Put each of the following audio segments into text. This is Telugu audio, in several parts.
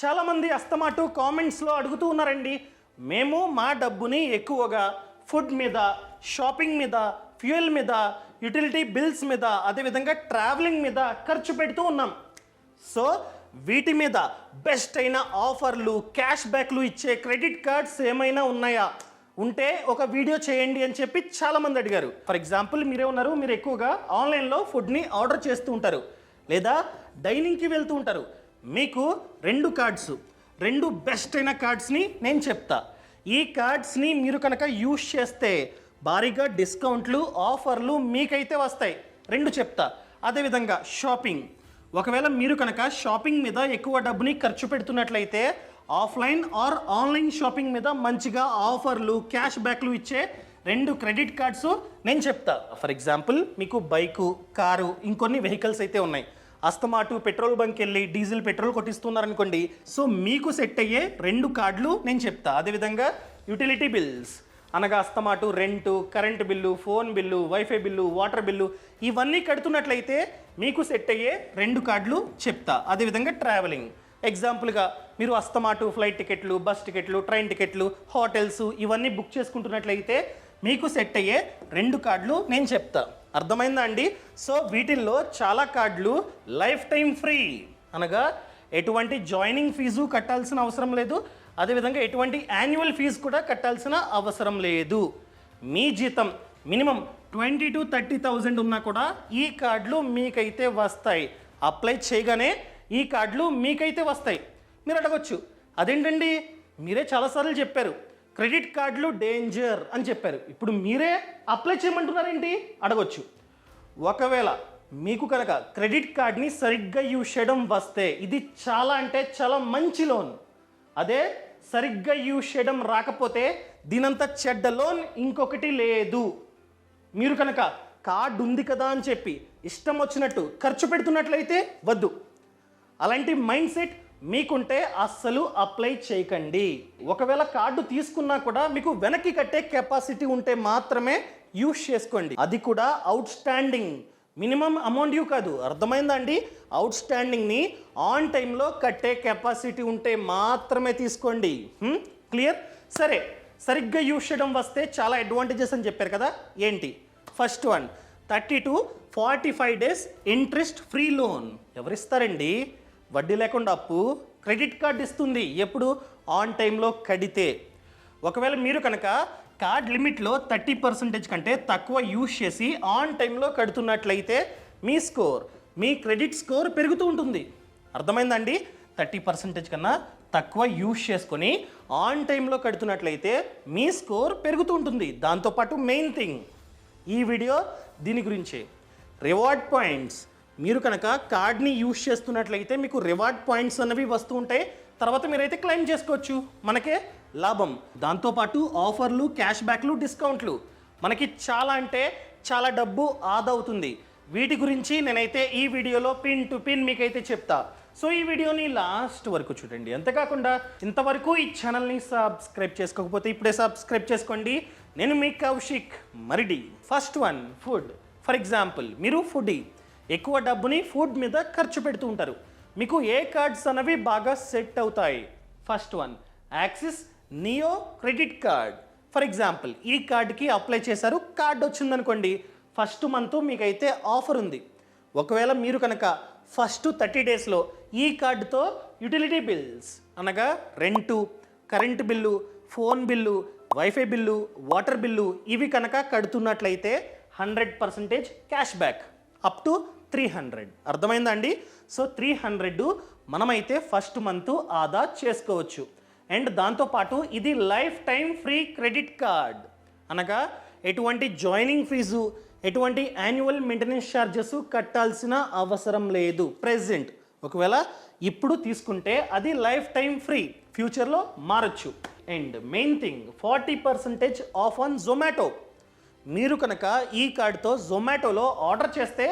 చాలామంది అస్తమాటు కామెంట్స్లో అడుగుతూ ఉన్నారండి, మేము మా డబ్బుని ఎక్కువగా ఫుడ్ మీద, షాపింగ్ మీద, ఫ్యూయల్ మీద, యుటిలిటీ బిల్స్ మీద, అదేవిధంగా ట్రావెలింగ్ మీద ఖర్చు పెడుతూ ఉన్నాం. సో వీటి మీద బెస్ట్ అయిన ఆఫర్లు, క్యాష్ బ్యాక్లు ఇచ్చే క్రెడిట్ కార్డ్స్ ఏమైనా ఉన్నాయా, ఉంటే ఒక వీడియో చేయండి అని చెప్పి చాలామంది అడిగారు. ఫర్ ఎగ్జాంపుల్ మీరే ఉన్నారు, మీరు ఎక్కువగా ఆన్లైన్లో ఫుడ్ని ఆర్డర్ చేస్తూ ఉంటారు లేదా డైనింగ్కి వెళ్తూ ఉంటారు. మీకు రెండు బెస్ట్ అయిన కార్డ్స్ని నేను చెప్తా. ఈ కార్డ్స్ని మీరు కనుక యూజ్ చేస్తే భారీగా డిస్కౌంట్లు, ఆఫర్లు మీకైతే వస్తాయి. రెండు చెప్తా. అదేవిధంగా షాపింగ్, ఒకవేళ మీరు కనుక షాపింగ్ మీద ఎక్కువ డబ్బుని ఖర్చు పెడుతున్నట్లయితే ఆఫ్లైన్ ఆర్ ఆన్లైన్ షాపింగ్ మీద మంచిగా ఆఫర్లు, క్యాష్ బ్యాక్లు ఇచ్చే 2 క్రెడిట్ కార్డ్స్ నేను చెప్తా. ఫర్ ఎగ్జాంపుల్ మీకు బైకు, కారు, ఇంకొన్ని వెహికల్స్ అయితే ఉన్నాయి. అస్తమాటు పెట్రోల్ బంక్ వెళ్ళి డీజిల్, పెట్రోల్ కొట్టిస్తున్నారనుకోండి, సో మీకు సెట్ అయ్యే 2 కార్డులు నేను చెప్తా. అదేవిధంగా యుటిలిటీ బిల్స్ అనగా అస్తమాటు rent, current bill, phone bill, wifi bill, water bill ఇవన్నీ కడుతున్నట్లయితే మీకు సెట్ అయ్యే 2 కార్డులు చెప్తా. అదేవిధంగా ట్రావెలింగ్, ఎగ్జాంపుల్గా మీరు అస్తమాటు ఫ్లైట్ టికెట్లు, బస్ టికెట్లు, ట్రైన్ టికెట్లు, హోటల్స్ ఇవన్నీ బుక్ చేసుకుంటున్నట్లయితే మీకు సెట్ అయ్యే 2 కార్డులు నేను చెప్తా. అర్థమైందా అండి? సో వీటిల్లో చాలా కార్డులు లైఫ్ టైం ఫ్రీ, అనగా ఎటువంటి జాయినింగ్ ఫీజు కట్టాల్సిన అవసరం లేదు. అదేవిధంగా ఎటువంటి యాన్యువల్ ఫీజు కూడా కట్టాల్సిన అవసరం లేదు. మీ జీతం మినిమం 20 to 30,000 ఉన్నా కూడా ఈ కార్డులు మీకైతే వస్తాయి. అప్లై చేయగానే ఈ కార్డులు మీకైతే వస్తాయి. మీరు అడగొచ్చు, అదేంటండి మీరే చాలాసార్లు చెప్పారు క్రెడిట్ కార్డులు డేంజర్ అని చెప్పారు, ఇప్పుడు మీరే అప్లై చేయమంటున్నారేంటి అడగొచ్చు. ఒకవేళ మీకు కనుక క్రెడిట్ కార్డ్ని సరిగ్గా యూజ్ చేయడం వస్తే ఇది చాలా అంటే చాలా మంచి లోన్. అదే సరిగ్గా యూజ్ చేయడం రాకపోతే దీనంత చెడ్డ లోన్ ఇంకొకటి లేదు. మీరు కనుక కార్డు ఉంది కదా అని చెప్పి ఇష్టం వచ్చినట్టు ఖర్చు పెడుతున్నట్లయితే వద్దు. అలాంటి మైండ్ సెట్ మీకుంటే అస్సలు అప్లై చేయకండి. ఒకవేళ కార్డు తీసుకున్నా కూడా మీకు వెనక్కి కట్టే కెపాసిటీ ఉంటే మాత్రమే యూజ్ చేసుకోండి. అది కూడా out standing, minimum amount due కాదు. అర్థమైందా అండి? అవుట్ స్టాండింగ్ని ఆన్ టైంలో కట్టే కెపాసిటీ ఉంటే మాత్రమే తీసుకోండి. క్లియర్? సరే, సరిగ్గా యూజ్ చేయడం వస్తే చాలా అడ్వాంటేజెస్ అని చెప్పారు కదా, ఏంటి? First one, 30 to 45 days interest free loan. ఎవరిస్తారండి? వడ్డీ లేకుండా అప్పు క్రెడిట్ కార్డ్ ఇస్తుంది. ఎప్పుడు? ఆన్ టైంలో కడితే. ఒకవేళ మీరు కనుక కార్డ్ లిమిట్లో 30% కంటే తక్కువ యూజ్ చేసి ఆన్ టైంలో కడుతున్నట్లయితే మీ క్రెడిట్ స్కోర్ పెరుగుతూ ఉంటుంది. అర్థమైందండి? 30% కన్నా తక్కువ యూజ్ చేసుకొని ఆన్ టైంలో కడుతున్నట్లయితే మీ స్కోర్ పెరుగుతూ ఉంటుంది. దాంతోపాటు మెయిన్ థింగ్ ఈ వీడియో దీని గురించే, రివార్డ్ పాయింట్స్. మీరు కనుక కార్డ్ని యూజ్ చేస్తున్నట్లయితే మీకు రివార్డ్ పాయింట్స్ అన్నవి వస్తూ ఉంటాయి. తర్వాత మీరైతే క్లెయిమ్ చేసుకోవచ్చు, మనకే లాభం. దాంతోపాటు ఆఫర్లు, క్యాష్ బ్యాక్లు, డిస్కౌంట్లు, మనకి చాలా అంటే చాలా డబ్బు ఆదా అవుతుంది. వీటి గురించి నేనైతే ఈ వీడియోలో పిన్ టు పిన్ మీకైతే చెప్తా. సో ఈ వీడియోని లాస్ట్ వరకు చూడండి. అంతేకాకుండా ఇంతవరకు ఈ ఛానల్ని సబ్స్క్రైబ్ చేసుకోకపోతే ఇప్పుడే సబ్స్క్రైబ్ చేసుకోండి. నేను మీ Kaushik Maridi. First one, food. For example మీరు ఫుడీ, ఎక్కువ డబ్బుని ఫుడ్ మీద ఖర్చు పెడుతూ ఉంటారు. మీకు ఏ కార్డ్స్ అనేవి బాగా సెట్ అవుతాయి? First one, axis neo credit card. For example ఈ కార్డ్కి అప్లై చేశారు, కార్డ్ వచ్చిందనుకోండి, ఫస్ట్ మంత్ మీకైతే ఆఫర్ ఉంది. ఒకవేళ మీరు కనుక ఫస్ట్ 30 daysలో ఈ కార్డుతో యుటిలిటీ బిల్స్ అనగా rent, current bill, phone bill, wifi bill, water bill ఇవి కనుక కడుతున్నట్లయితే 100% క్యాష్ బ్యాక్ అప్ టు 300. అర్థమైందా అండి? సో 300 మనమైతే ఫస్ట్ మంత్ ఆదా చేసుకోవచ్చు. అండ్ దాంతోపాటు ఇది life time free credit card, అనగా ఎటువంటి జాయినింగ్ ఫీజు, ఎటువంటి యాన్యువల్ మెయింటెనెన్స్ ఛార్జెస్ కట్టాల్సిన అవసరం లేదు. ప్రెజెంట్ ఒకవేళ ఇప్పుడు తీసుకుంటే అది లైఫ్ టైం ఫ్రీ, ఫ్యూచర్లో మారచ్చు. And main thing 40% off on Zomato. మీరు కనుక ఈ కార్డ్తో జొమాటోలో ఆర్డర్ చేస్తే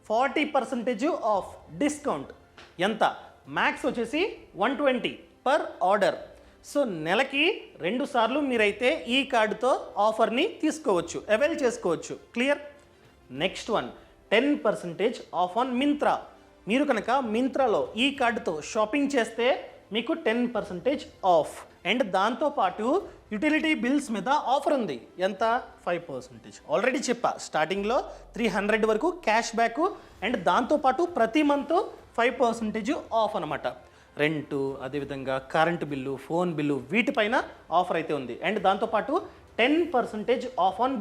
40% ఆఫ్ డిస్కౌంట్. ఎంత? మ్యాక్స్ వచ్చేసి 120 పర్ ఆర్డర్. సో నెలకి 2 సార్లు మీరైతే ఈ కార్డుతో ఆఫర్ని తీసుకోవచ్చు, అవైల్ చేసుకోవచ్చు. Clear? Next one, 10% of on Myntra. మీరు కనుక మింత్రాలో ఈ కార్డుతో షాపింగ్ చేస్తే మీకు 10% ఆఫ్. అండ్ దాంతోపాటు యుటిలిటీ బిల్స్ మీద ఆఫర్ ఉంది. ఎంత? 5%. ఆల్రెడీ చెప్పా స్టార్టింగ్లో 300 వరకు క్యాష్ బ్యాక్ అండ్ దాంతోపాటు ప్రతి మంత్ 5% ఆఫ్ అనమాట. రెంటు, అదేవిధంగా కరెంటు బిల్లు, ఫోన్ బిల్లు, వీటిపైన ఆఫర్ అయితే ఉంది. అండ్ దాంతోపాటు 10% ఆఫ్ ఆన్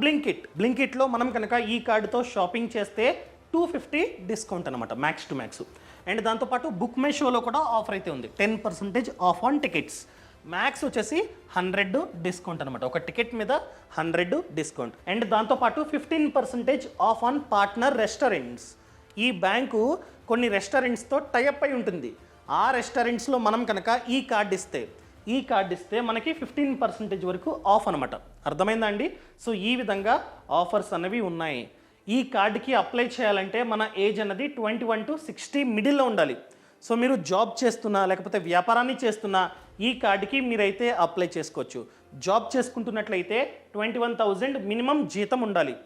బ్లింకిట్లో మనం కనుక ఈ కార్డుతో షాపింగ్ చేస్తే 250 డిస్కౌంట్ అనమాట, మ్యాక్స్ టు మ్యాక్స్. అండ్ దాంతోపాటు బుక్ మై షోలో కూడా ఆఫర్ అయితే ఉంది. 10% ఆఫ్ ఆన్ టికెట్స్, మ్యాక్స్ వచ్చేసి 100 డిస్కౌంట్ అనమాట. ఒక టికెట్ మీద 100 డిస్కౌంట్. అండ్ దాంతోపాటు 15% ఆఫ్ ఆన్ పార్ట్నర్ రెస్టారెంట్స్. ఈ బ్యాంకు కొన్ని రెస్టారెంట్స్తో టైఅప్ అయి ఉంటుంది. ఆ రెస్టారెంట్స్లో మనం కనుక ఈ కార్డు ఇస్తే మనకి 15% వరకు ఆఫ్ అనమాట. అర్థమైందా అండి? సో ఈ విధంగా ఆఫర్స్ అనేవి ఉన్నాయి. ఈ కార్డుకి అప్లై చేయాలంటే మన ఏజ్ అన్నది 21 to 60 మిడిల్లో ఉండాలి. సో మీరు జాబ్ చేస్తున్నా లేకపోతే వ్యాపారాన్ని చేస్తున్నా ఈ కార్డుకి మీరైతే అప్లై చేసుకోవచ్చు. జాబ్ చేసుకుంటున్నట్లయితే 21,000 మినిమం జీతం ఉండాలి.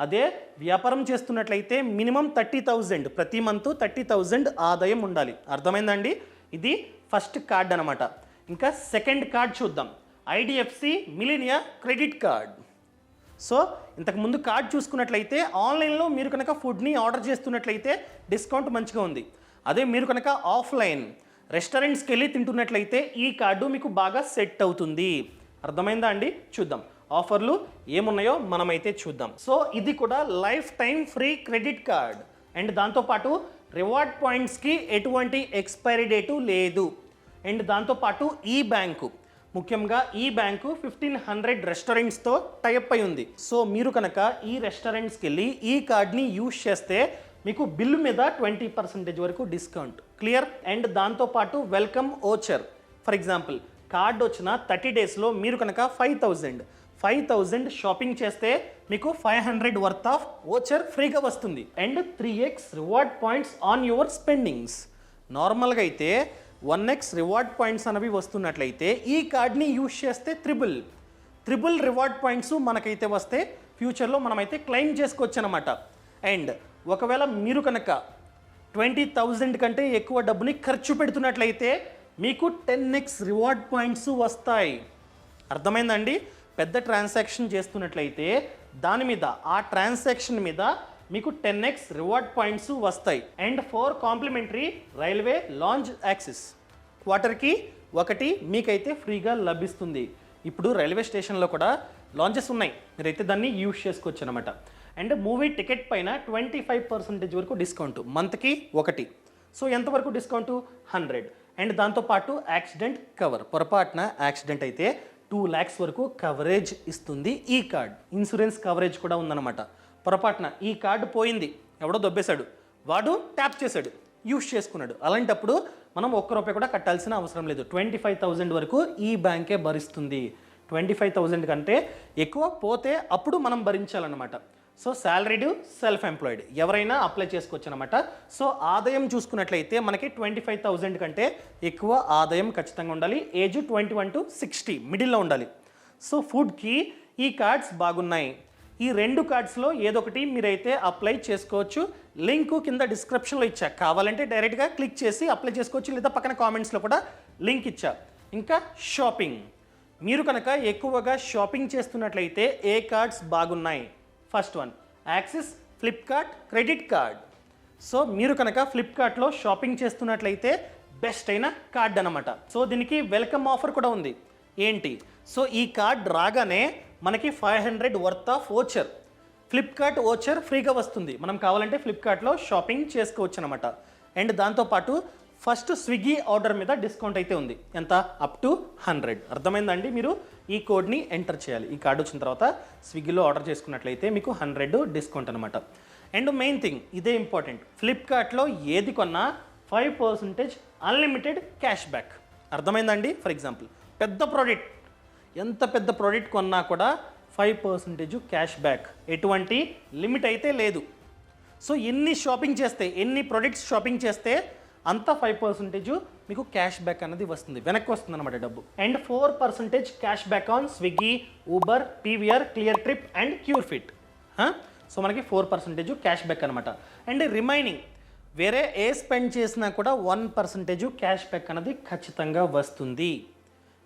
అదే వ్యాపారం చేస్తున్నట్లయితే మినిమం 30,000, ప్రతి మంత్ 30,000 ఆదాయం ఉండాలి. అర్థమైందండి? ఇది ఫస్ట్ కార్డ్ అనమాట. ఇంకా సెకండ్ కార్డ్ చూద్దాం. IDFC Millennia credit card. So ఇంతకుముందు కార్డ్ చూసుకున్నట్లయితే ఆన్లైన్లో మీరు కనుక ఫుడ్ని ఆర్డర్ చేస్తున్నట్లయితే డిస్కౌంట్ మంచిగా ఉంది. అదే మీరు కనుక ఆఫ్లైన్ రెస్టారెంట్స్కి వెళ్ళి తింటున్నట్లయితే ఈ కార్డు మీకు బాగా సెట్ అవుతుంది. అర్థమైందా అండి? చూద్దాం ఆఫర్లు ఏమున్నాయో మనమైతే చూద్దాం. సో ఇది కూడా life time free credit card. And దాంతోపాటు రివార్డ్ పాయింట్స్కి ఎటువంటి ఎక్స్పైరీ డేటు లేదు. అండ్ దాంతోపాటు ఈ బ్యాంకు, ముఖ్యంగా ఈ బ్యాంకు 1500 రెస్టారెంట్స్తో టైఅప్ అయి ఉంది. సో మీరు కనుక ఈ రెస్టారెంట్స్కి వెళ్ళి ఈ కార్డ్ని యూజ్ చేస్తే మీకు బిల్లు మీద 20% వరకు డిస్కౌంట్. క్లియర్? అండ్ దాంతోపాటు welcome voucher. For example card వచ్చిన 30 డేస్లో మీరు కనుక 5,000 షాపింగ్ చేస్తే మీకు 500 వర్త్ ఆఫ్ ఓచర్ ఫ్రీగా వస్తుంది. And 3x reward points on your spendings. నార్మల్గా అయితే 1x రివార్డ్ పాయింట్స్ అనేవి వస్తున్నట్లయితే ఈ కార్డ్ని యూజ్ చేస్తే త్రిబుల్ రివార్డ్ పాయింట్స్ మనకైతే వస్తే ఫ్యూచర్లో మనమైతే క్లెయిమ్ చేసుకోవచ్చు అనమాట. అండ్ ఒకవేళ మీరు కనుక 20,000 కంటే ఎక్కువ డబ్బుని ఖర్చు పెడుతున్నట్లయితే మీకు 10x రివార్డ్ పాయింట్స్ వస్తాయి. అర్థమైందండి? పెద్ద ట్రాన్సాక్షన్ చేస్తున్నట్లయితే దాని మీద, ఆ ట్రాన్సాక్షన్ మీద మీకు 10x రివార్డ్ పాయింట్స్ వస్తాయి. And 4 complimentary railway lounge access. క్వార్టర్కి 1 మీకైతే ఫ్రీగా లభిస్తుంది. ఇప్పుడు రైల్వే స్టేషన్లో కూడా లాంచెస్ ఉన్నాయి, మీరైతే దాన్ని యూజ్ చేసుకోవచ్చు అనమాట. అండ్ మూవీ టికెట్ పైన 25% వరకు డిస్కౌంట్, మంత్కి 1. సో ఎంతవరకు డిస్కౌంట్? 100. అండ్ దాంతోపాటు యాక్సిడెంట్ కవర్, పొరపాటున యాక్సిడెంట్ అయితే 2 lakhs వరకు కవరేజ్ ఇస్తుంది ఈ కార్డ్. ఇన్సూరెన్స్ కవరేజ్ కూడా ఉందన్నమాట. పొరపాటున ఈ కార్డు పోయింది, ఎవడో దొబ్బేశాడు, వాడు ట్యాప్ చేశాడు, యూజ్ చేసుకున్నాడు, అలాంటప్పుడు మనం ₹1 కూడా కట్టాల్సిన అవసరం లేదు. 25,000 వరకు ఈ బ్యాంకే భరిస్తుంది. 25,000 కంటే ఎక్కువ పోతే అప్పుడు మనం భరించాలన్నమాట. సో శాలరీడ్, సెల్ఫ్ ఎంప్లాయిడ్ ఎవరైనా అప్లై చేసుకోవచ్చు అనమాట. సో ఆదాయం చూసుకున్నట్లయితే మనకి 25,000 కంటే ఎక్కువ ఆదాయం ఖచ్చితంగా ఉండాలి. ఏజ్ 21 to 60 మిడిల్లో ఉండాలి. సో ఫుడ్కి ఈ కార్డ్స్ బాగున్నాయి. ఈ 2 కార్డ్స్లో ఏదొకటి మీరైతే అప్లై చేసుకోవచ్చు. లింక్ కింద డిస్క్రిప్షన్లో ఇచ్చా, కావాలంటే డైరెక్ట్గా క్లిక్ చేసి అప్లై చేసుకోవచ్చు, లేదా పక్కన కామెంట్స్లో కూడా లింక్ ఇచ్చా. ఇంకా షాపింగ్, మీరు కనుక ఎక్కువగా షాపింగ్ చేస్తున్నట్లయితే ఏ కార్డ్స్ బాగున్నాయి? First one axis Flipkart credit card. So మీరు కనుక ఫ్లిప్కార్ట్లో షాపింగ్ చేస్తున్నట్లయితే బెస్ట్ అయిన కార్డ్ అనమాట. సో దీనికి వెల్కమ్ ఆఫర్ కూడా ఉంది. ఏంటి? సో ఈ కార్డ్ రాగానే మనకి 500 worth of voucher, Flipkart voucher ఫ్రీగా వస్తుంది. మనం కావాలంటే ఫ్లిప్కార్ట్లో షాపింగ్ చేసుకోవచ్చు అనమాట. అండ్ దాంతోపాటు ఫస్ట్ స్విగ్గీ ఆర్డర్ మీద డిస్కౌంట్ అయితే ఉంది. ఎంత? Up to 100. అర్థమైందండి? మీరు ఈ కోడ్ని ఎంటర్ చేయాలి. ఈ కార్డు వచ్చిన తర్వాత స్విగ్గీలో ఆర్డర్ చేసుకున్నట్లయితే మీకు 100 డిస్కౌంట్ అనమాట. అండ్ మెయిన్ థింగ్, ఇదే ఇంపార్టెంట్, ఫ్లిప్కార్ట్లో ఏది కొన్నా 5% అన్లిమిటెడ్ క్యాష్ బ్యాక్. అర్థమైందండి? ఫర్ ఎగ్జాంపుల్ పెద్ద ప్రోడక్ట్, ఎంత పెద్ద ప్రోడక్ట్ కొన్నా కూడా 5% క్యాష్ బ్యాక్, ఎటువంటి లిమిట్ అయితే లేదు. సో ఎన్ని షాపింగ్ చేస్తే, ఎన్ని ప్రొడక్ట్స్ షాపింగ్ చేస్తే అంత 5% మీకు క్యాష్ బ్యాక్ అనేది వస్తుంది, వెనక్కి వస్తుంది అనమాట డబ్బు. And 4% cash back on Swiggy, Uber, PVR, clear trip and cure fit. So మనకి 4% క్యాష్ బ్యాక్ అనమాట. అండ్ రిమైనింగ్ వేరే ఏ స్పెండ్ చేసినా కూడా 1% క్యాష్ బ్యాక్ అనేది ఖచ్చితంగా వస్తుంది.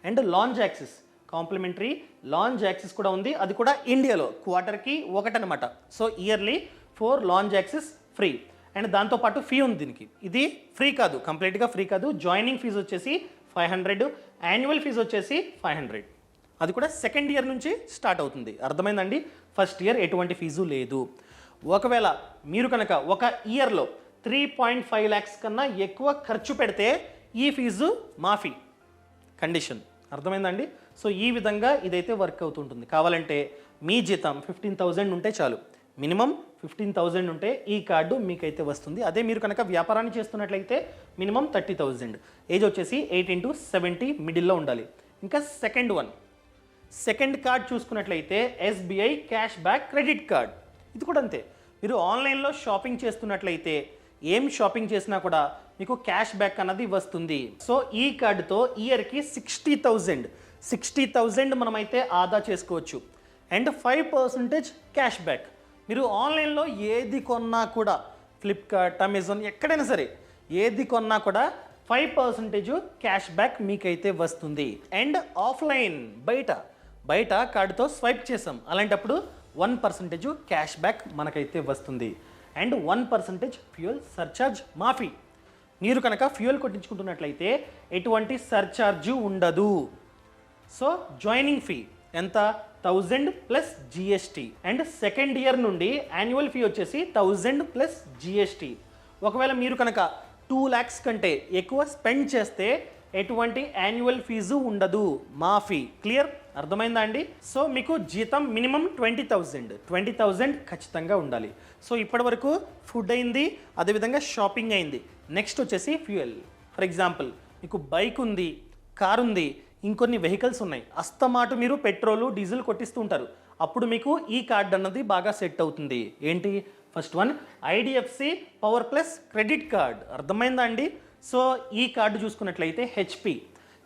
And lounge access complimentary lounge access కూడా ఉంది, అది కూడా ఇండియాలో క్వార్టర్కి ఒకటనమాట. So yearly 4 lounge access free. And దాంతోపాటు ఫీ ఉంది దీనికి, ఇది ఫ్రీ కాదు, కంప్లీట్గా ఫ్రీ కాదు. జాయినింగ్ ఫీజు వచ్చేసి 500, యాన్యువల్ ఫీజు వచ్చేసి 500. అది కూడా సెకండ్ ఇయర్ నుంచి స్టార్ట్ అవుతుంది. అర్థమైందండి? ఫస్ట్ ఇయర్ ఎటువంటి ఫీజు లేదు. ఒకవేళ మీరు కనుక ఒక ఇయర్లో 3.5 lakhs కన్నా ఎక్కువ ఖర్చు పెడితే ఈ ఫీజు మాఫీ కండిషన్. అర్థమైందండి? సో ఈ విధంగా ఇదైతే వర్క్ అవుతుంటుంది. కావాలంటే మీ జీతం 15,000 ఉంటే చాలు, మినిమం 15,000 ఉంటే ఈ కార్డు మీకైతే వస్తుంది. అదే మీరు కనుక వ్యాపారాన్ని చేస్తున్నట్లయితే మినిమం 30,000, ఏజ్ వచ్చేసి 18 to 70 మిడిల్లో ఉండాలి. ఇంకా సెకండ్ కార్డ్ చూసుకున్నట్లయితే SBI cash back credit card. ఇది కూడా అంతే, మీరు ఆన్లైన్లో షాపింగ్ చేస్తున్నట్లయితే ఏం షాపింగ్ చేసినా కూడా మీకు క్యాష్ బ్యాక్ అన్నది వస్తుంది. సో ఈ కార్డుతో ఇయర్కి 60,000 మనమైతే ఆదా చేసుకోవచ్చు. And 5% cash back. మీరు ఆన్లైన్లో ఏది కొన్నా కూడా, ఫ్లిప్కార్ట్, అమెజాన్, ఎక్కడైనా సరే ఏది కొన్నా కూడా 5% క్యాష్ బ్యాక్ మీకైతే వస్తుంది. అండ్ ఆఫ్లైన్ బయట కార్డుతో స్వైప్ చేసాం, అలాంటప్పుడు 1% క్యాష్ బ్యాక్ మనకైతే వస్తుంది. అండ్ 1% ఫ్యూయల్ సర్చార్జ్ మాఫీ. మీరు కనుక ఫ్యూయల్ కొట్టించుకుంటున్నట్లయితే ఎటువంటి సర్చార్జు ఉండదు. సో జాయినింగ్ ఫీ ఎంత? 1000 plus GST. And second year నుండి యాన్యువల్ ఫీ వచ్చేసి 1000 ప్లస్ జిఎస్టీ. ఒకవేళ మీరు కనుక 2 lakhs కంటే ఎక్కువ స్పెండ్ చేస్తే ఎటువంటి యాన్యువల్ ఫీజు ఉండదు, మాఫీ. క్లియర్? అర్థమైందా అండి? సో మీకు జీతం మినిమం 20,000 ఖచ్చితంగా ఉండాలి. సో ఇప్పటి వరకు ఫుడ్ అయింది, అదేవిధంగా షాపింగ్ అయింది. నెక్స్ట్ వచ్చేసి ఫ్యూయల్. ఫర్ ఎగ్జాంపుల్ మీకు బైక్ ఉంది, కార్ ఉంది, ఇంకొన్ని వెహికల్స్ ఉన్నాయి. అస్తమాటు మీరు పెట్రోలు, డీజిల్ కొట్టిస్తూ ఉంటారు. అప్పుడు మీకు ఈ కార్డ్ అన్నది బాగా సెట్ అవుతుంది. ఏంటి? First one IDFC power plus credit card. అర్థమైందా అండి? సో ఈ కార్డు చూసుకున్నట్లయితే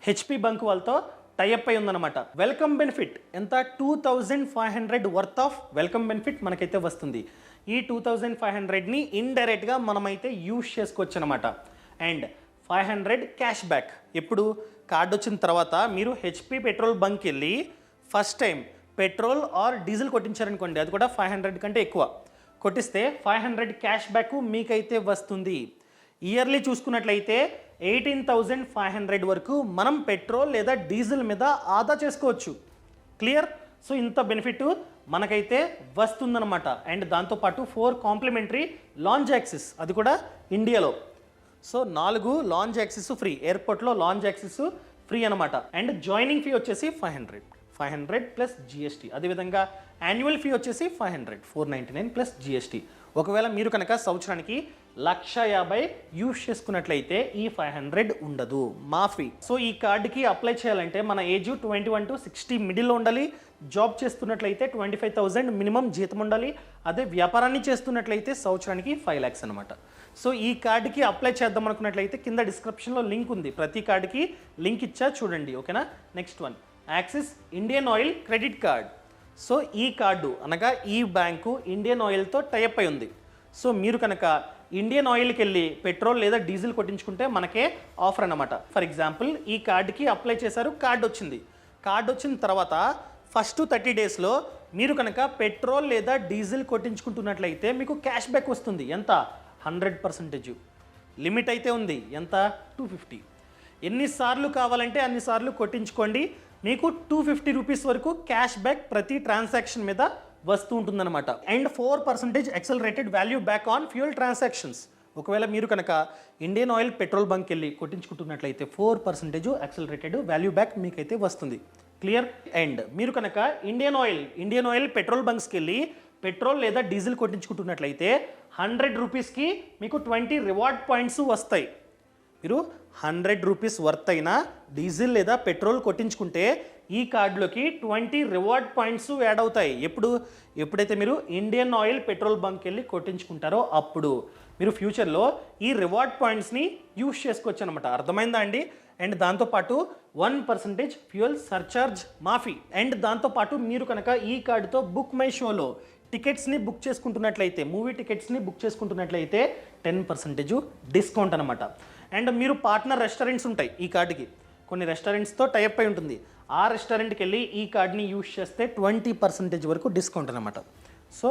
హెచ్పి బంక్ వాళ్ళతో టైఅప్ అయి ఉందన్నమాట. వెల్కమ్ బెనిఫిట్ ఎంత? 2,500 వర్త్ ఆఫ్ వెల్కమ్ బెనిఫిట్ మనకైతే వస్తుంది. ఈ 2,500ని ఇండైరెక్ట్గా మనమైతే యూజ్ చేసుకోవచ్చు అనమాట. And 500 cash back. ఎప్పుడు? కార్డు వచ్చిన తర్వాత మీరు హెచ్పి పెట్రోల్ బంక్ వెళ్ళి first time petrol or diesel కొట్టించారనుకోండి, అది కూడా 500 కంటే ఎక్కువ కొట్టిస్తే 500 క్యాష్ బ్యాక్ మీకైతే వస్తుంది. ఇయర్లీ చూసుకున్నట్లయితే 18,500 వరకు మనం పెట్రోల్ లేదా డీజిల్ మీద ఆదా చేసుకోవచ్చు. క్లియర్? సో ఇంత బెనిఫిట్ మనకైతే వస్తుందన్నమాట. అండ్ దాంతోపాటు 4 కాంప్లిమెంటరీ లాంచ్ యాక్సెస్, అది కూడా ఇండియాలో. సో 4 లాంచ్ యాక్సెస్ ఫ్రీ, ఎయిర్పోర్ట్లో లాంచ్ యాక్సెస్ ఫ్రీ అనమాట. అండ్ జాయినింగ్ ఫీ వచ్చేసి 500 ప్లస్ జిఎస్టీ. అదేవిధంగా యాన్యువల్ ఫీ వచ్చేసి 500, 499 ప్లస్ జిఎస్టీ. ఒకవేళ మీరు కనుక సంవత్సరానికి 1,50,000 యూజ్ చేసుకున్నట్లయితే ఈ 500 ఉండదు, మాఫీ. సో ఈ కార్డుకి అప్లై చేయాలంటే మన ఏజ్ 21 to 60 మిడిల్లో ఉండాలి. జాబ్ చేస్తున్నట్లయితే 25,000 మినిమం జీతం ఉండాలి. అదే వ్యాపారాన్ని చేస్తున్నట్లయితే సంవత్సరానికి 5 lakhs అనమాట. సో ఈ కార్డుకి అప్లై చేద్దాం అనుకున్నట్లయితే కింద డిస్క్రిప్షన్లో లింక్ ఉంది, ప్రతి కార్డుకి లింక్ ఇచ్చా చూడండి. ఓకేనా? Next one axis Indian oil credit card. So ఈ కార్డు అనగా ఈ బ్యాంకు ఇండియన్ ఆయిల్తో టైఅప్ అయి ఉంది. సో మీరు కనుక ఇండియన్ ఆయిల్కి వెళ్ళి పెట్రోల్ లేదా డీజిల్ కొట్టించుకుంటే మనకే ఆఫర్ అన్నమాట. ఫర్ ఎగ్జాంపుల్ ఈ కార్డుకి అప్లై చేశారు, కార్డు వచ్చింది. కార్డు వచ్చిన తర్వాత ఫస్ట్ 30 daysలో మీరు కనుక పెట్రోల్ లేదా డీజిల్ కొట్టించుకుంటున్నట్లయితే మీకు క్యాష్ బ్యాక్ వస్తుంది. ఎంత? 100%. లిమిట్ అయితే ఉంది, ఎంత? 250. ఎన్నిసార్లు కావాలంటే అన్నిసార్లు కొట్టించుకోండి. మీకు 250 రూపీస్ వరకు క్యాష్ బ్యాక్ ప్రతి ట్రాన్సాక్షన్ మీద వస్తూ ఉంటుందన్నమాట. And 4% accelerated value back on fuel transactions. ఒకవేళ మీరు కనుక ఇండియన్ ఆయిల్ పెట్రోల్ బంక్ వెళ్ళి కొట్టించుకుంటున్నట్లయితే 4% యాక్సలరేటెడ్ వాల్యూ బ్యాక్ మీకైతే వస్తుంది. క్లియర్? అండ్ మీరు కనుక ఇండియన్ ఆయిల్ పెట్రోల్ బంక్స్కి వెళ్ళి పెట్రోల్ లేదా డీజిల్ కొట్టించుకుంటున్నట్లయితే 100 రూపీస్కి మీకు 20 రివార్డ్ పాయింట్స్ వస్తాయి. మీరు 100 రూపీస్ వర్త్ అయినా డీజిల్ లేదా పెట్రోల్ కొట్టించుకుంటే ఈ కార్డులోకి 20 రివార్డ్ పాయింట్స్ యాడ్ అవుతాయి. ఎప్పుడైతే మీరు ఇండియన్ ఆయిల్ పెట్రోల్ బంక్ వెళ్ళి కొట్టించుకుంటారో అప్పుడు మీరు ఫ్యూచర్లో ఈ రివార్డ్ పాయింట్స్ని యూజ్ చేసుకోవచ్చు అనమాట. అర్థమైందా అండి? అండ్ దాంతోపాటు 1% ఫ్యూయల్ సర్చార్జ్ మాఫీ. అండ్ దాంతోపాటు మీరు కనుక ఈ కార్డుతో బుక్ మై షోలో టికెట్స్ని బుక్ చేసుకుంటున్నట్లయితే, మూవీ టికెట్స్ని బుక్ చేసుకుంటున్నట్లయితే 10% డిస్కౌంట్ అనమాట. అండ్ మీరు పార్ట్నర్ రెస్టారెంట్స్ ఉంటాయి ఈ కార్డుకి, కొన్ని రెస్టారెంట్స్తో టైప్ అయి ఉంటుంది. ఆ రెస్టారెంట్కి వెళ్ళి ఈ కార్డ్ని యూజ్ చేస్తే 20% వరకు డిస్కౌంట్ అనమాట. సో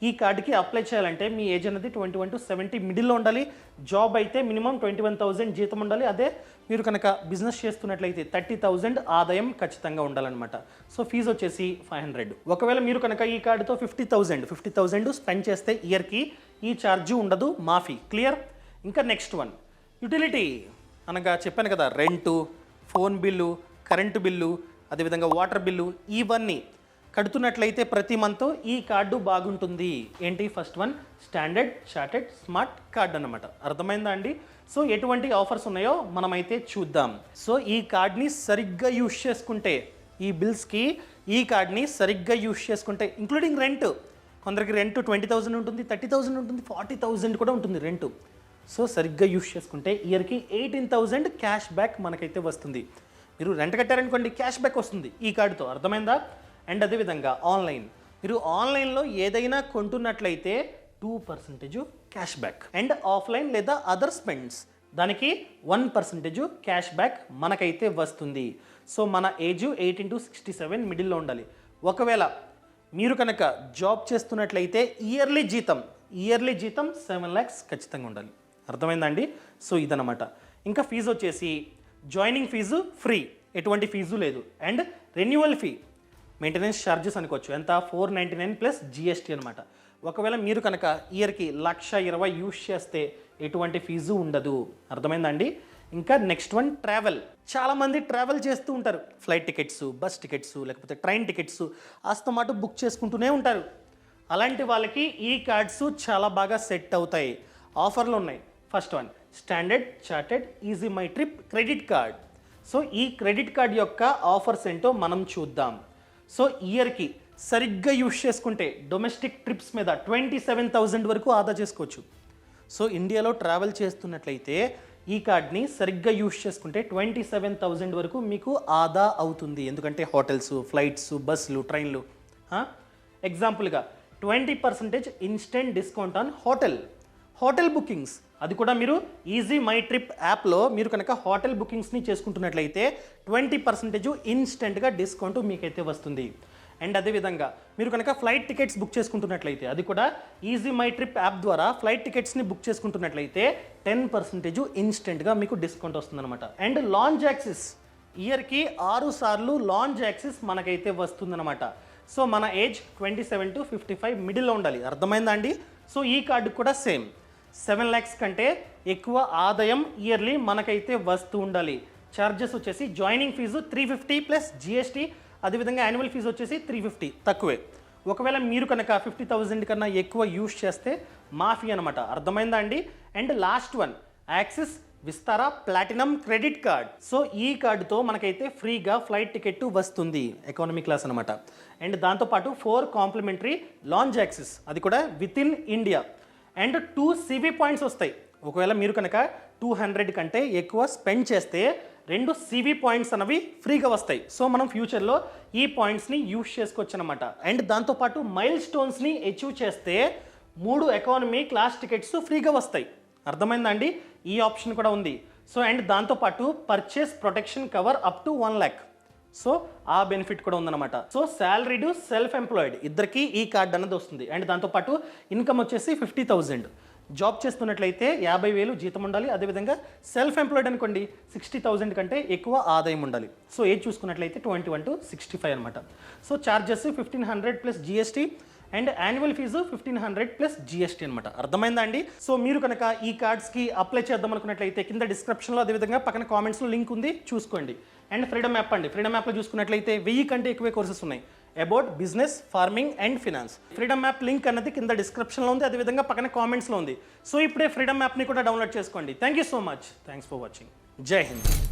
ఈ కార్డుకి అప్లై చేయాలంటే మీ ఏజ్ అనేది 21 to 70 మిడిల్లో ఉండాలి. జాబ్ అయితే మినిమం 21,000 జీతం ఉండాలి. అదే మీరు కనుక బిజినెస్ చేస్తున్నట్లయితే 30,000 ఆదాయం ఖచ్చితంగా ఉండాలన్నమాట. సో ఫీజు వచ్చేసి 500. ఒకవేళ మీరు కనుక ఈ కార్డుతో 50,000 స్పెండ్ చేస్తే ఇయర్కి ఈ ఛార్జ్ ఉండదు, మాఫీ. క్లియర్? ఇంకా నెక్స్ట్ వన్ యుటిలిటీ అనగా చెప్పాను కదా, rent, phone bill, current bill, అదేవిధంగా వాటర్ బిల్లు, ఇవన్నీ కడుతున్నట్లయితే ప్రతి మంత్ ఈ కార్డు బాగుంటుంది. ఏంటి? First one standard chartered smart card అన్నమాట. అర్థమైందా అండి? సో ఎటువంటి ఆఫర్స్ ఉన్నాయో మనమైతే చూద్దాం. సో ఈ కార్డ్ని సరిగ్గా యూజ్ చేసుకుంటే, ఈ బిల్స్కి ఈ కార్డ్ని సరిగ్గా యూజ్ చేసుకుంటే, ఇంక్లూడింగ్ రెంట్, కొందరికి రెంట్ 20,000 ఉంటుంది, 30,000 ఉంటుంది, 40,000 కూడా ఉంటుంది రెంటు. సో సరిగ్గా యూజ్ చేసుకుంటే ఇయర్కి 18,000 క్యాష్ బ్యాక్ మనకైతే వస్తుంది. మీరు రెంట్ కట్టారనుకోండి, క్యాష్ బ్యాక్ వస్తుంది ఈ కార్డుతో. అర్థమైందా? అండ్ అదేవిధంగా ఆన్లైన్, మీరు ఆన్లైన్లో ఏదైనా కొంటున్నట్లయితే 2% క్యాష్ బ్యాక్. అండ్ ఆఫ్లైన్ లేదా అదర్ స్పెండ్స్, దానికి 1% క్యాష్ బ్యాక్ మనకైతే వస్తుంది. సో మన ఏజ్ 18 to 67 మిడిల్లో ఉండాలి. ఒకవేళ మీరు కనుక జాబ్ చేస్తున్నట్లయితే ఇయర్లీ జీతం 7 lakhs ఖచ్చితంగా ఉండాలి. అర్థమైందా అండి? సో ఇదన్నమాట. ఇంకా ఫీజు వచ్చేసి జాయినింగ్ ఫీజు ఫ్రీ, ఎటువంటి ఫీజు లేదు. And renewal fee, maintenance charges అనుకోవచ్చు, ఎంత? 499 ప్లస్ GST అనమాట. ఒకవేళ మీరు కనుక ఇయర్కి 1,20,000 యూజ్ చేస్తే ఎటువంటి ఫీజు ఉండదు. అర్థమైందా అండి? ఇంకా నెక్స్ట్ వన్ ట్రావెల్. చాలామంది ట్రావెల్ చేస్తూ ఉంటారు, ఫ్లైట్ టికెట్స్, బస్ టికెట్స్, లేకపోతే ట్రైన్ టికెట్స్ ఆస్తమాటు బుక్ చేసుకుంటూనే ఉంటారు. అలాంటి వాళ్ళకి ఈ కార్డ్స్ చాలా బాగా సెట్ అవుతాయి. ఆఫర్లు ఉన్నాయి. First one standard chartered easy my trip credit card. So ఈ క్రెడిట్ కార్డ్ యొక్క ఆఫర్స్ ఏంటో మనం చూద్దాం. సో ఇయర్కి సరిగ్గా యూజ్ చేసుకుంటే డొమెస్టిక్ ట్రిప్స్ మీద 27,000 వరకు ఆదా చేసుకోవచ్చు. సో ఇండియాలో ట్రావెల్ చేస్తున్నట్లయితే ఈ కార్డ్ని సరిగ్గా యూజ్ చేసుకుంటే 27,000 వరకు మీకు ఆదా అవుతుంది. ఎందుకంటే హోటల్స్, ఫ్లైట్స్, బస్సులు, ట్రైన్లు. ఎగ్జాంపుల్గా 20% instant discount on hotel bookings. అది కూడా మీరు ఈజీ మై ట్రిప్ యాప్లో మీరు కనుక హోటల్ బుకింగ్స్ని చేసుకుంటున్నట్లయితే 20% ఇన్స్టెంట్గా డిస్కౌంట్ మీకైతే వస్తుంది. అండ్ అదేవిధంగా మీరు కనుక ఫ్లైట్ టికెట్స్ బుక్ చేసుకుంటున్నట్లయితే, అది కూడా ఈజీ మై ట్రిప్ యాప్ ద్వారా ఫ్లైట్ టికెట్స్ని బుక్ చేసుకుంటున్నట్లయితే 10% ఇన్స్టెంట్గా మీకు డిస్కౌంట్ వస్తుందన్నమాట. అండ్ లాంజ్ యాక్సెస్, ఇయర్కి 6 సార్లు లాంజ్ యాక్సెస్ మనకైతే వస్తుందన్నమాట. సో మన ఏజ్ 27 to 55 మిడిల్లో ఉండాలి. అర్థమైందా అండి? సో ఈ కార్డు కూడా సేమ్ 7 lakhs కంటే ఎక్కువ ఆదాయం ఇయర్లీ మనకైతే వస్తూ ఉండాలి. ఛార్జెస్ వచ్చేసి జాయినింగ్ ఫీజు 350 ప్లస్ GST, అదేవిధంగా యాన్యువల్ ఫీజు వచ్చేసి 350, తక్కువే. ఒకవేళ మీరు కనుక 50,000 కన్నా ఎక్కువ యూజ్ చేస్తే మాఫీ అనమాట. అర్థమైందా అండి? And last one axis Vistara platinum credit card. So ఈ కార్డుతో మనకైతే ఫ్రీగా ఫ్లైట్ టికెట్ వస్తుంది, ఎకానమీ క్లాస్ అనమాట. అండ్ దాంతోపాటు 4 కాంప్లిమెంటరీ లాంజ్ యాక్సెస్, అది కూడా with in India. And 2 CV points వస్తాయి. ఒకవేళ మీరు కనుక 200 కంటే ఎక్కువ స్పెండ్ చేస్తే 2 CV పాయింట్స్ అనేవి ఫ్రీగా వస్తాయి. సో మనం ఫ్యూచర్లో ఈ పాయింట్స్ని యూజ్ చేసుకోవచ్చు అనమాట. అండ్ దాంతోపాటు మైల్ స్టోన్స్ని అచీవ్ చేస్తే 3 ఎకానమీ క్లాస్ టికెట్స్ ఫ్రీగా వస్తాయి. అర్థమైందా అండి? ఈ ఆప్షన్ కూడా ఉంది. సో అండ్ దాంతోపాటు purchase protection cover up to 1 lakh. So ఆ బెనిఫిట్ కూడా ఉందన్నమాట. సో శాలరీడ్, సెల్ఫ్ ఎంప్లాయిడ్ ఇద్దరికి ఈ కార్డ్ అన్నది వస్తుంది. అండ్ దాంతోపాటు ఇన్కమ్ వచ్చేసి 50,000. జాబ్ చేస్తున్నట్లయితే 50,000 జీతం ఉండాలి. అదేవిధంగా సెల్ఫ్ ఎంప్లాయిడ్ అనుకోండి 60,000 కంటే ఎక్కువ ఆదాయం ఉండాలి. సో ఏజ్ చూసుకున్నట్లయితే 21 to 65 అనమాట. So charges 1,500 plus GST and annual fee 1,500 plus GST అనమాట. అర్థమైందా అండి? సో మీరు కనుక ఈ కార్డ్స్కి అప్లై చేద్దాం అనుకున్నట్లయితే కింద డిస్క్రిప్షన్లో, అదేవిధంగా పక్కన కామెంట్స్లో లింక్ ఉంది, చూసుకోండి. అండ్ ఫ్రీడమ్ యాప్ అండి, ఫ్రీడమ్ యాప్లో చూసుకున్నట్లయితే 1000 కంటే ఎక్కువ కోర్సెస్ ఉన్నాయి about business, farming and finance. Freedom app link అన్నది కింద డిస్క్రిప్షన్లో ఉంది, అదేవిధంగా పక్కన కామెంట్స్లో ఉంది. సో ఇప్పుడే ఫ్రీడమ్ యాప్ని కూడా డౌన్లోడ్ చేసుకోండి. Thank you so much. Thanks for watching. జై హింద్.